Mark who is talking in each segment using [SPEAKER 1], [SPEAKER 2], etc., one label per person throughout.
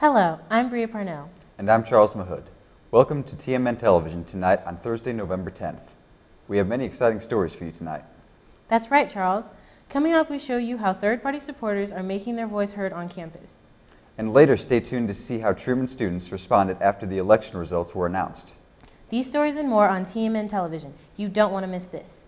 [SPEAKER 1] Hello, I'm Brea Parnell.
[SPEAKER 2] And I'm Charles Mahood. Welcome to TMN Television tonight on Thursday, November 10th. We have many exciting stories for you tonight.
[SPEAKER 1] That's right, Charles. Coming up, we show you how third-party supporters are making their voice heard on campus.
[SPEAKER 2] And later, stay tuned to see how Truman students responded after the election results were announced.
[SPEAKER 1] These stories and more on TMN Television. You don't want to miss this.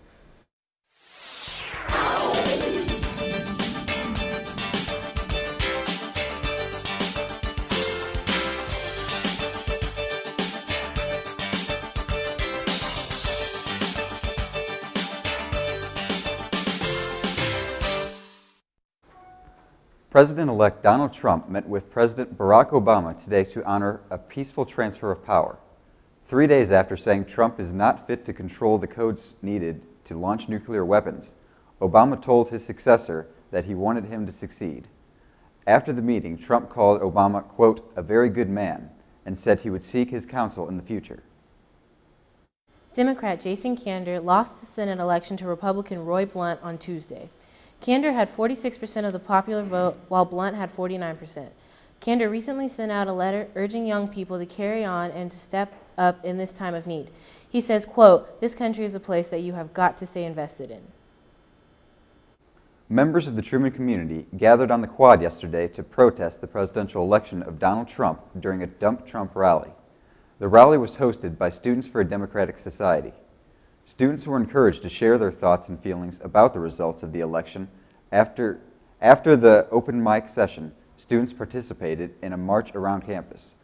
[SPEAKER 2] President-elect Donald Trump met with President Barack Obama today to honor a peaceful transfer of power. 3 days after saying Trump is not fit to control the codes needed to launch nuclear weapons, Obama told his successor that he wanted him to succeed. After the meeting, Trump called Obama, quote, "a very good man," and said he would seek his counsel in the future.
[SPEAKER 1] Democrat Jason Kander lost the Senate election to Republican Roy Blunt on Tuesday. Kander had 46% of the popular vote, while Blunt had 49%. Kander recently sent out a letter urging young people to carry on and to step up in this time of need. He says, quote, "This country is a place that you have got to stay invested in."
[SPEAKER 2] Members of the Truman community gathered on the quad yesterday to protest the presidential election of Donald Trump during a Dump Trump rally. The rally was hosted by Students for a Democratic Society. Students were encouraged to share their thoughts and feelings about the results of the election. After the open mic session, students participated in a march around campus.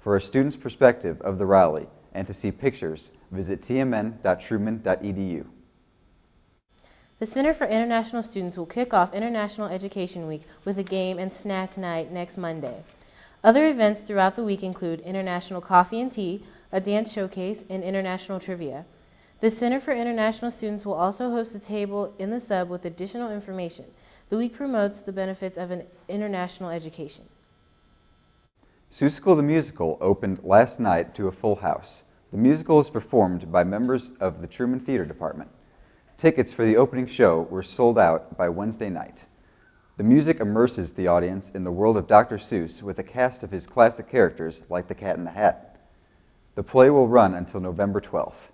[SPEAKER 2] For a student's perspective of the rally and to see pictures, visit tmn.truman.edu.
[SPEAKER 1] The Center for International Students will kick off International Education Week with a game and snack night next Monday. Other events throughout the week include International Coffee and Tea, a dance showcase, and international trivia. The Center for International Students will also host a table in the sub with additional information. The week promotes the benefits of an international education.
[SPEAKER 2] Seussical the Musical opened last night to a full house. The musical is performed by members of the Truman Theater Department. Tickets for the opening show were sold out by Wednesday night. The music immerses the audience in the world of Dr. Seuss with a cast of his classic characters like the Cat in the Hat. The play will run until November 12th.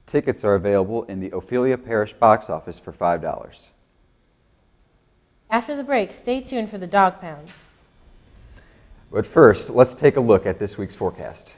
[SPEAKER 2] Tickets are available in the Ophelia Parish box office for $5.
[SPEAKER 1] After the break, stay tuned for the Dog Pound.
[SPEAKER 2] But first, let's take a look at this week's forecast.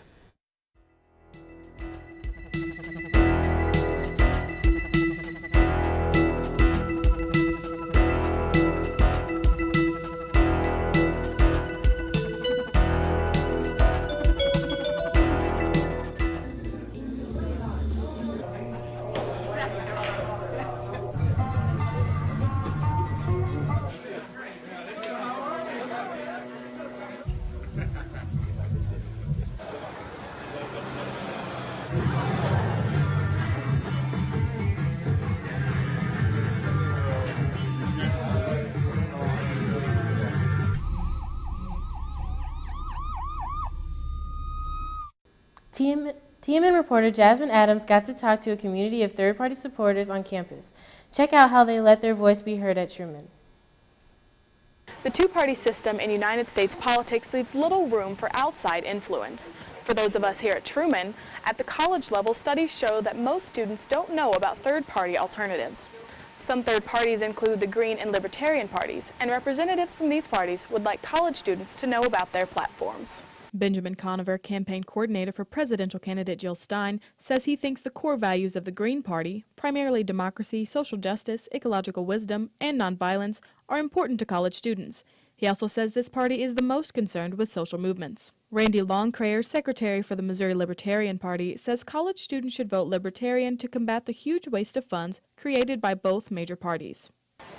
[SPEAKER 1] TMN reporter Jasmine Adams got to talk to a community of third-party supporters on campus. Check out how they let their voice be heard at Truman.
[SPEAKER 3] The two-party system in United States politics leaves little room for outside influence. For those of us here at Truman, at the college level, studies show that most students don't know about third-party alternatives. Some third parties include the Green and Libertarian parties, and representatives from these parties would like college students to know about their platforms.
[SPEAKER 4] Benjamin Conover, campaign coordinator for presidential candidate Jill Stein, says he thinks the core values of the Green Party, primarily democracy, social justice, ecological wisdom, and nonviolence, are important to college students. He also says this party is the most concerned with social movements. Randy Longcrayer, secretary for the Missouri Libertarian Party, says college students should vote Libertarian to combat the huge waste of funds created by both major parties.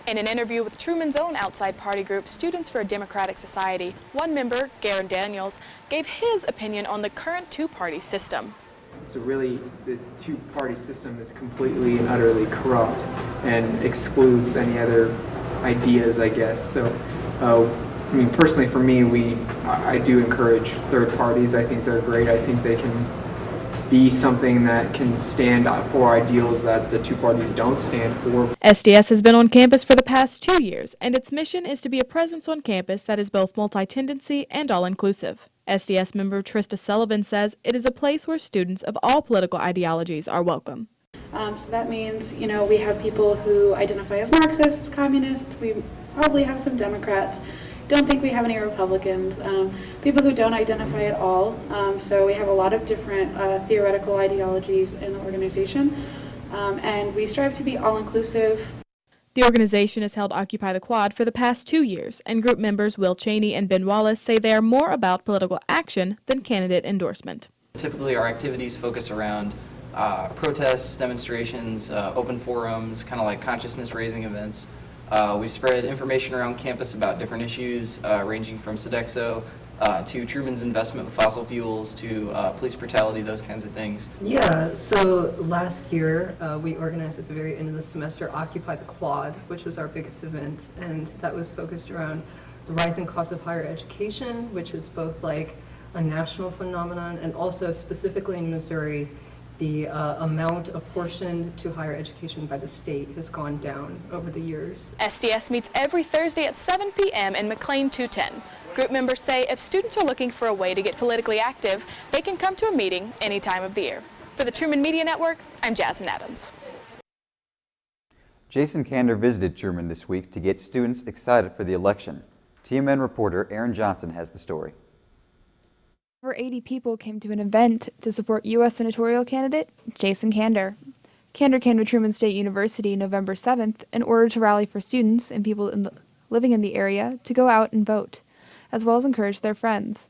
[SPEAKER 3] In an interview with Truman's own outside party group, Students for a Democratic Society, one member, Garen Daniels, gave his opinion on the current two-party system.
[SPEAKER 5] So really, the two-party system is completely and utterly corrupt and excludes any other ideas, I guess. So, I mean, personally for me, I do encourage third parties. I think they're great. I think they can be something that can stand for ideals that the two parties don't stand for.
[SPEAKER 4] SDS has been on campus for the past 2 years, and its mission is to be a presence on campus that is both multi-tendency and all-inclusive. SDS member Trista Sullivan says it is a place where students of all political ideologies are welcome.
[SPEAKER 6] So that means, we have people who identify as Marxists, communists, we probably have some Democrats, don't think we have any Republicans, people who don't identify at all. So we have a lot of different theoretical ideologies in the organization, and we strive to be all-inclusive.
[SPEAKER 4] The organization has held Occupy the Quad for the past 2 years, and group members Will Cheney and Ben Wallace say they are more about political action than candidate endorsement.
[SPEAKER 7] Typically our activities focus around protests, demonstrations, open forums, kind of like consciousness-raising events. We've spread information around campus about different issues, ranging from Sodexo to Truman's investment with fossil fuels to police brutality, those kinds of things.
[SPEAKER 8] Yeah, so last year we organized at the very end of the semester Occupy the Quad, which was our biggest event, and that was focused around the rising cost of higher education, which is both like a national phenomenon and also specifically in Missouri, the amount apportioned to higher education by the state has gone down over the years.
[SPEAKER 3] SDS meets every Thursday at 7 p.m. in McLean 210. Group members say if students are looking for a way to get politically active, they can come to a meeting any time of the year. For the Truman Media Network, I'm Jasmine Adams.
[SPEAKER 2] Jason Kander visited Truman this week to get students excited for the election. TMN reporter Aaron Johnson has the story.
[SPEAKER 9] Over 80 people came to an event to support U.S. senatorial candidate Jason Kander. Kander came to Truman State University November 7th in order to rally for students and people living in the area to go out and vote, as well as encourage their friends.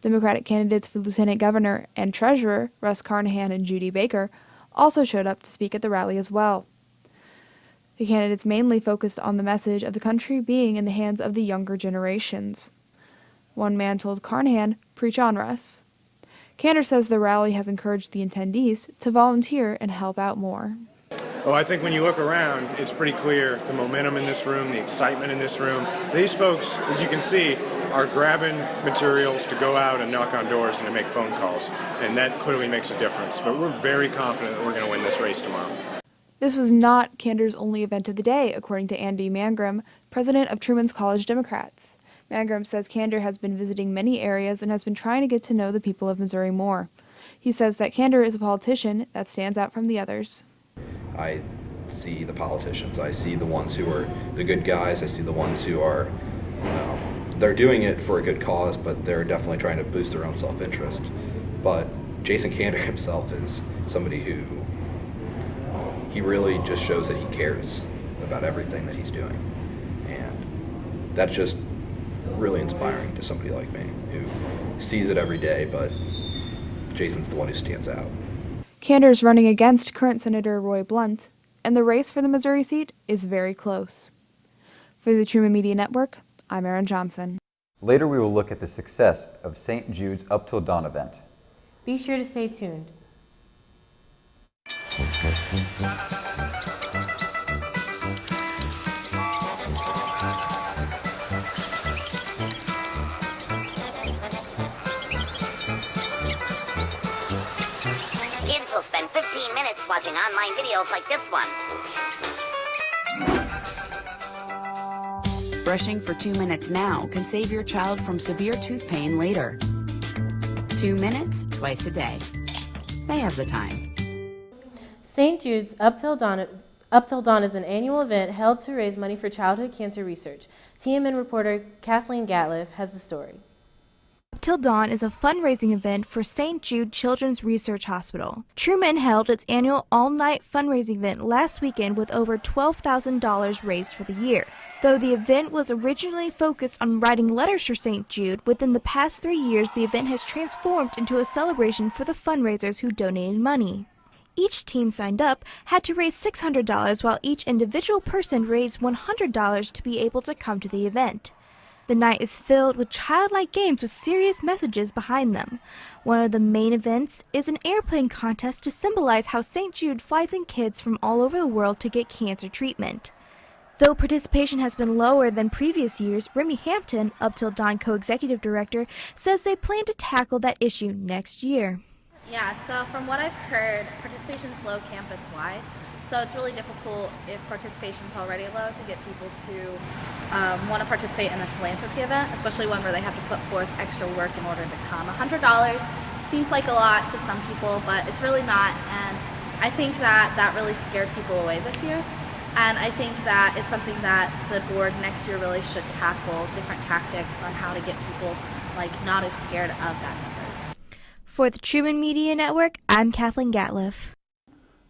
[SPEAKER 9] Democratic candidates for lieutenant governor and treasurer Russ Carnahan and Judy Baker also showed up to speak at the rally as well. The candidates mainly focused on the message of the country being in the hands of the younger generations. One man told Carnahan, "Preach on, Russ." Kander says the rally has encouraged the attendees to volunteer and help out more.
[SPEAKER 10] Oh, I think when you look around, it's pretty clear the momentum in this room, the excitement in this room. These folks, as you can see, are grabbing materials to go out and knock on doors and to make phone calls, and that clearly makes a difference. But we're very confident that we're going to win this race tomorrow.
[SPEAKER 9] This was not Kander's only event of the day, according to Andy Mangrum, president of Truman's College Democrats. Mangrum says Kander has been visiting many areas and has been trying to get to know the people of Missouri more. He says that Kander is a politician that stands out from the others.
[SPEAKER 11] I see the politicians. I see the ones who are the good guys. I see the ones who are, they're doing it for a good cause, but they're definitely trying to boost their own self-interest. But Jason Kander himself is somebody who, he really just shows that he cares about everything that he's doing. And that's just really inspiring to somebody like me who sees it every day, but Jason's the one who stands out.
[SPEAKER 9] Kander is running against current Senator Roy Blunt, and the race for the Missouri seat is very close. For the Truman Media Network, I'm Aaron Johnson.
[SPEAKER 2] Later we will look at the success of St. Jude's Up Till Dawn event.
[SPEAKER 1] Be sure to stay tuned.
[SPEAKER 12] Spend 15 minutes watching online videos like this one.
[SPEAKER 13] Brushing for 2 minutes now can save your child from severe tooth pain later. 2 minutes, twice a day. They have the time.
[SPEAKER 1] St. Jude's Up Till Dawn is an annual event held to raise money for childhood cancer research. TMN reporter Kathleen Gatliff has the story.
[SPEAKER 14] Up Till Dawn is a fundraising event for St. Jude Children's Research Hospital. Truman held its annual all-night fundraising event last weekend with over $12,000 raised for the year. Though the event was originally focused on writing letters for St. Jude, within the past 3 years the event has transformed into a celebration for the fundraisers who donated money. Each team signed up had to raise $600 while each individual person raised $100 to be able to come to the event. The night is filled with childlike games with serious messages behind them. One of the main events is an airplane contest to symbolize how St. Jude flies in kids from all over the world to get cancer treatment. Though participation has been lower than previous years, Remy Hampton, Up Till Dawn co-executive director, says they plan to tackle that issue next year.
[SPEAKER 15] Yeah, so from what I've heard, participation's low campus-wide. So it's really difficult if participation's already low to get people to want to participate in a philanthropy event, especially one where they have to put forth extra work in order to come. $100 seems like a lot to some people, but it's really not. And I think that really scared people away this year. And I think that it's something that the board next year really should tackle, different tactics on how to get people not as scared of that number.
[SPEAKER 14] For the Truman Media Network, I'm Kathleen Gatliff.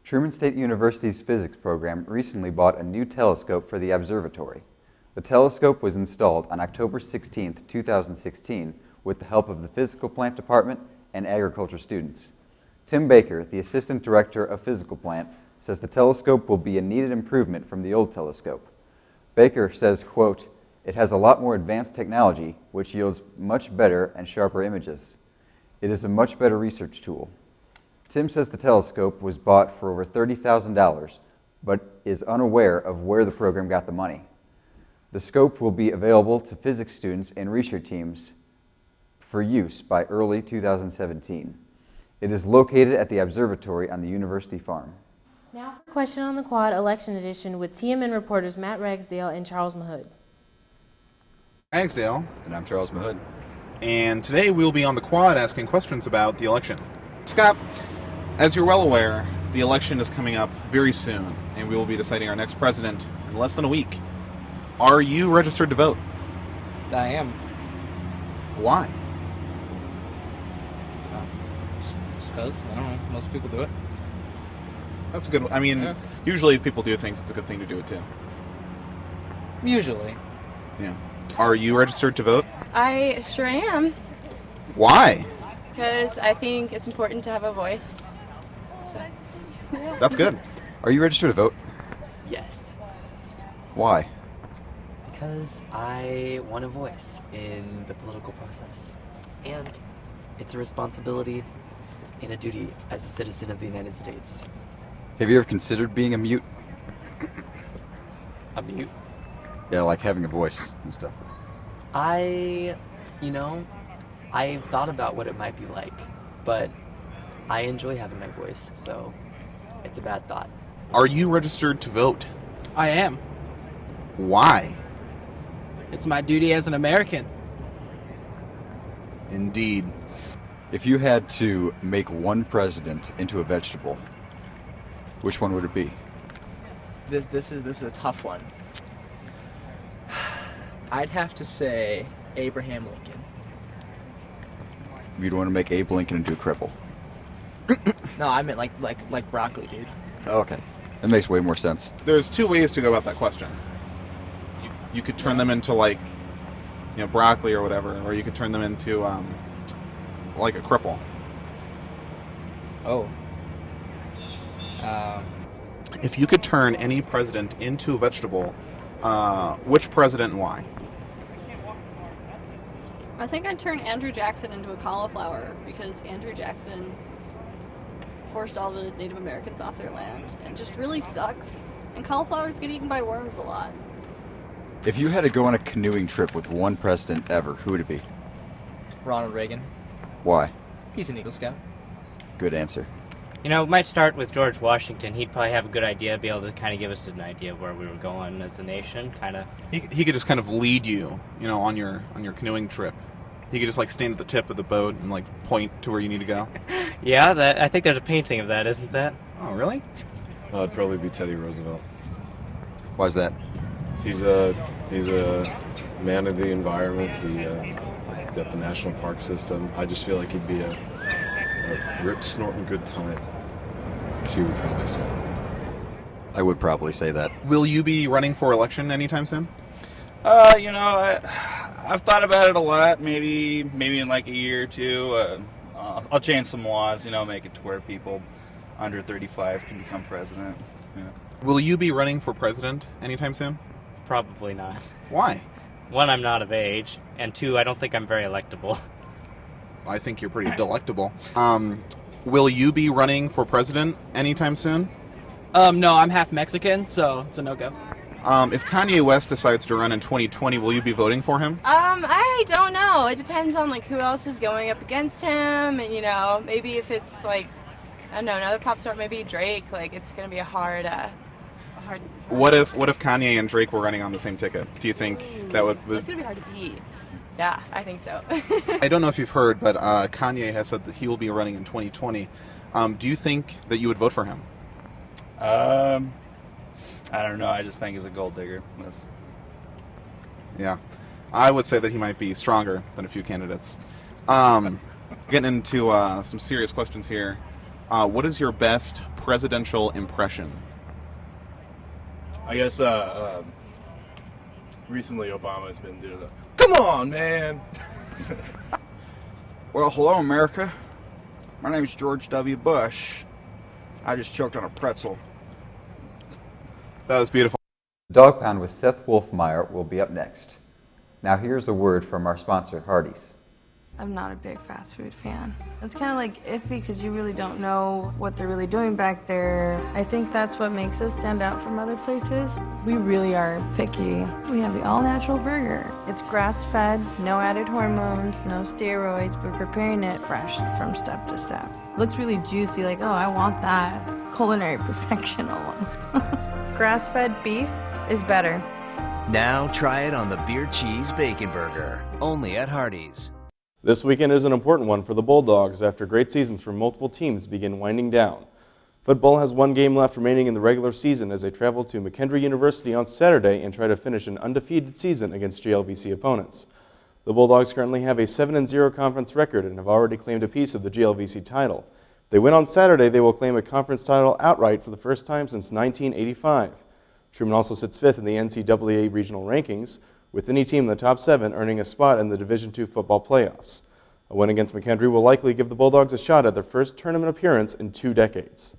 [SPEAKER 2] Truman State University's physics program recently bought a new telescope for the observatory. The telescope was installed on October 16, 2016, with the help of the physical plant department and agriculture students. Tim Baker, the assistant director of physical plant, says the telescope will be a needed improvement from the old telescope. Baker says, quote, "It has a lot more advanced technology, which yields much better and sharper images. It is a much better research tool." Tim says the telescope was bought for over $30,000, but is unaware of where the program got the money. The scope will be available to physics students and research teams for use by early 2017. It is located at the observatory on the university farm.
[SPEAKER 1] Now for Question on the Quad Election Edition with TMN reporters Matt Ragsdale and Charles Mahood.
[SPEAKER 16] Ragsdale.
[SPEAKER 17] And I'm Charles Mahood.
[SPEAKER 16] And today we'll be on the quad asking questions about the election. Scott, as you're well aware, the election is coming up very soon, and we will be deciding our next president in less than a week. Are you registered to vote?
[SPEAKER 7] I am.
[SPEAKER 16] Why?
[SPEAKER 7] Just because, I don't know, most people do it.
[SPEAKER 16] That's a good one. I mean, usually if people do things, it's a good thing to do it too.
[SPEAKER 7] Usually.
[SPEAKER 16] Yeah. Are you registered to vote?
[SPEAKER 18] I sure am,
[SPEAKER 16] Why?
[SPEAKER 18] because I think it's important to have a voice. So, yeah.
[SPEAKER 16] That's good.
[SPEAKER 17] Are you registered to vote?
[SPEAKER 19] Yes,
[SPEAKER 17] Why?
[SPEAKER 19] because I want a voice in the political process. And it's a responsibility and a duty as a citizen of the United States.
[SPEAKER 17] Have you ever considered being a mute?
[SPEAKER 19] A mute?
[SPEAKER 17] Yeah, like having a voice and stuff.
[SPEAKER 19] I've thought about what it might be like, but I enjoy having my voice, so it's a bad thought.
[SPEAKER 16] Are you registered to vote?
[SPEAKER 20] I am.
[SPEAKER 16] Why?
[SPEAKER 20] It's my duty as an American.
[SPEAKER 16] Indeed.
[SPEAKER 17] If you had to make one president into a vegetable, which one would it be?
[SPEAKER 20] This is a tough one. I'd have to say Abraham Lincoln.
[SPEAKER 17] You'd want to make Abe Lincoln into a cripple.
[SPEAKER 20] No, I meant like broccoli, dude.
[SPEAKER 17] Oh, okay. That makes way more sense.
[SPEAKER 16] There's two ways to go about that question. You could turn them into broccoli or whatever, or you could turn them into like a cripple.
[SPEAKER 7] Oh.
[SPEAKER 16] If you could turn any president into a vegetable, which president and why?
[SPEAKER 21] I think I'd turn Andrew Jackson into a cauliflower because Andrew Jackson forced all the Native Americans off their land and just really sucks. And cauliflowers get eaten by worms a lot.
[SPEAKER 17] If you had to go on a canoeing trip with one president ever, who would it be?
[SPEAKER 20] Ronald Reagan.
[SPEAKER 17] Why?
[SPEAKER 20] He's an Eagle Scout.
[SPEAKER 17] Good answer.
[SPEAKER 22] You know, it might start with George Washington. He'd probably have a good idea, be able to kind of give us an idea of where we were going as a nation, kind of.
[SPEAKER 16] He could just kind of lead you, on your canoeing trip. He could just stand at the tip of the boat and point to where you need to go.
[SPEAKER 22] Yeah, I think there's a painting of that, isn't that?
[SPEAKER 16] Oh, really?
[SPEAKER 23] It'd probably be Teddy Roosevelt.
[SPEAKER 17] Why's that?
[SPEAKER 23] He's a man of the environment. He got the national park system. I just feel like he'd be a rip snorting good time. As you would probably say.
[SPEAKER 17] I would probably say that.
[SPEAKER 16] Will you be running for election anytime soon?
[SPEAKER 24] I've thought about it a lot. Maybe in like a year or two, I'll change some laws. Make it to where people under 35 can become president. Yeah.
[SPEAKER 16] Will you be running for president anytime soon?
[SPEAKER 22] Probably not.
[SPEAKER 16] Why?
[SPEAKER 22] One, I'm not of age, and two, I don't think I'm very electable.
[SPEAKER 16] I think you're pretty delectable. Will you be running for president anytime soon?
[SPEAKER 20] No, I'm half Mexican, so it's a no-go.
[SPEAKER 16] If Kanye West decides to run in 2020, will you be voting for him?
[SPEAKER 18] I I don't know. It depends on like who else is going up against him, and you know, maybe if it's like, I don't know, another pop star, maybe Drake. Like it's gonna be a hard.
[SPEAKER 16] What if Kanye and Drake were running on the same ticket? Do you think that would?
[SPEAKER 18] It's gonna be hard to beat. Yeah, I think so.
[SPEAKER 16] I don't know if you've heard, but Kanye has said that he will be running in 2020. Do you think that you would vote for him?
[SPEAKER 24] I don't know. I just think he's a gold digger.
[SPEAKER 16] Yeah, I would say that he might be stronger than a few candidates. Getting into some serious questions here. What is your best presidential impression?
[SPEAKER 4] I guess recently Obama's been doing the, come on, man.
[SPEAKER 5] Well, hello, America. My name is George W. Bush. I just choked on a pretzel.
[SPEAKER 16] That was beautiful.
[SPEAKER 2] Dog Pound with Seth Wolfmeyer will be up next. Now here's a word from our sponsor, Hardee's.
[SPEAKER 6] I'm not a big fast food fan. It's kind of like iffy because you really don't know what they're really doing back there. I think that's what makes us stand out from other places. We really are picky. We have the all-natural burger. It's grass-fed, no added hormones, no steroids. We're preparing it fresh from step to step. Looks really juicy, like, oh, I want that. Culinary perfection almost. Grass-fed beef is better.
[SPEAKER 8] Now try it on the beer cheese bacon burger, only at Hardee's.
[SPEAKER 25] This weekend is an important one for the Bulldogs after great seasons from multiple teams begin winding down. Football has one game left remaining in the regular season as they travel to McKendree University on Saturday and try to finish an undefeated season against GLVC opponents. The Bulldogs currently have a 7-0 conference record and have already claimed a piece of the GLVC title. If they win on Saturday, they will claim a conference title outright for the first time since 1985. Truman also sits 5th in the NCAA regional rankings, with any team in the top 7 earning a spot in the Division II football playoffs. A win against McKendree will likely give the Bulldogs a shot at their first tournament appearance in 2 decades.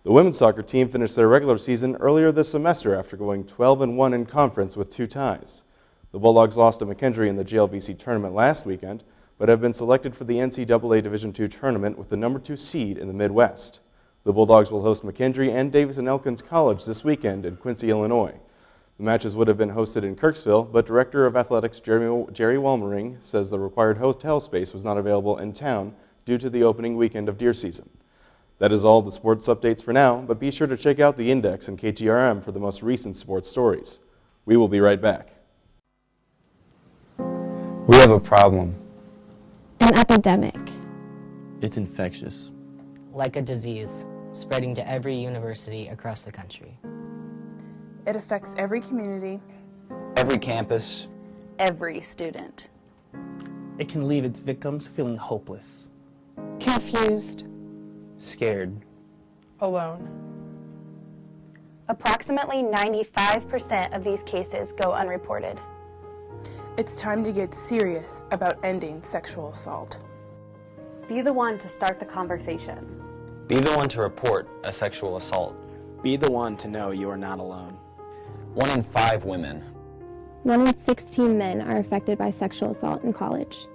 [SPEAKER 25] The women's soccer team finished their regular season earlier this semester after going 12-1 in conference with 2 ties. The Bulldogs lost to McKendree in the GLVC tournament last weekend, but have been selected for the NCAA Division II tournament with the number 2 seed in the Midwest. The Bulldogs will host McKendree and Davis and Elkins College this weekend in Quincy, Illinois. The matches would have been hosted in Kirksville, but Director of Athletics Jerry Walmering says the required hotel space was not available in town due to the opening weekend of deer season. That is all the sports updates for now, but be sure to check out the Index and KTRM for the most recent sports stories. We will be right back.
[SPEAKER 26] We have a problem.
[SPEAKER 27] An epidemic.
[SPEAKER 26] It's infectious.
[SPEAKER 28] Like a disease, spreading to every university across the country.
[SPEAKER 3] It affects every community,
[SPEAKER 26] Every campus.
[SPEAKER 29] Every student.
[SPEAKER 30] It can leave its victims feeling hopeless.
[SPEAKER 29] Confused.
[SPEAKER 26] Scared.
[SPEAKER 29] Alone. Approximately 95% of these cases go unreported.
[SPEAKER 3] It's time to get serious about ending sexual assault.
[SPEAKER 29] Be the one to start the conversation.
[SPEAKER 26] Be the one to report a sexual assault.
[SPEAKER 20] Be the one to know you are not alone.
[SPEAKER 26] 1 in 5 women.
[SPEAKER 27] 1 in 16 men are affected by sexual assault in college.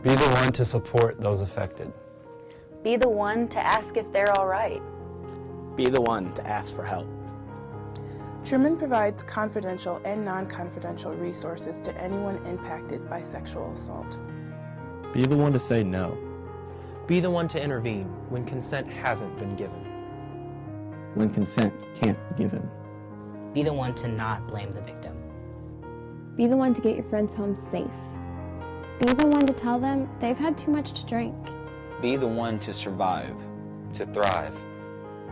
[SPEAKER 26] Be the one to support those affected.
[SPEAKER 29] Be the one to ask if they're all right.
[SPEAKER 20] Be the one to ask for help.
[SPEAKER 3] Truman provides confidential and non-confidential resources to anyone impacted by sexual assault.
[SPEAKER 26] Be the one to say no.
[SPEAKER 31] Be the one to intervene when consent hasn't been given.
[SPEAKER 30] When consent can't be given.
[SPEAKER 28] Be the one to not blame the victim.
[SPEAKER 27] Be the one to get your friends home safe.
[SPEAKER 32] Be the one to tell them they've had too much to drink.
[SPEAKER 26] Be the one to survive. To thrive.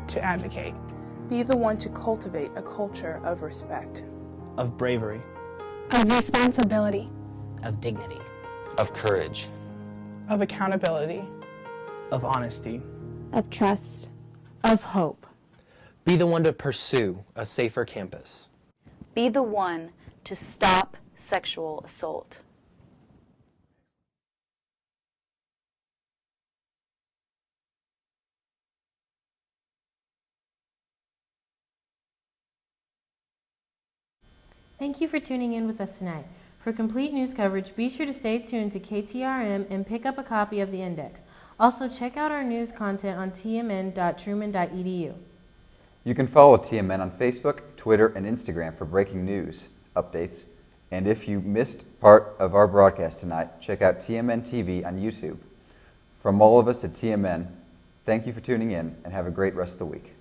[SPEAKER 29] To advocate.
[SPEAKER 3] Be the one to cultivate a culture of respect.
[SPEAKER 30] Of bravery.
[SPEAKER 29] Of responsibility.
[SPEAKER 28] Of dignity.
[SPEAKER 26] Of courage.
[SPEAKER 29] Of accountability.
[SPEAKER 30] Of honesty.
[SPEAKER 27] Of trust.
[SPEAKER 29] Of hope.
[SPEAKER 31] Be the one to pursue a safer campus.
[SPEAKER 29] Be the one to stop sexual assault.
[SPEAKER 1] Thank you for tuning in with us tonight. For complete news coverage, be sure to stay tuned to KTRM and pick up a copy of the Index. Also, check out our news content on tmn.truman.edu.
[SPEAKER 2] You can follow TMN on Facebook, Twitter, and Instagram for breaking news, updates, And if you missed part of our broadcast tonight, check out TMN TV on YouTube. From all of us at TMN, thank you for tuning in and have a great rest of the week.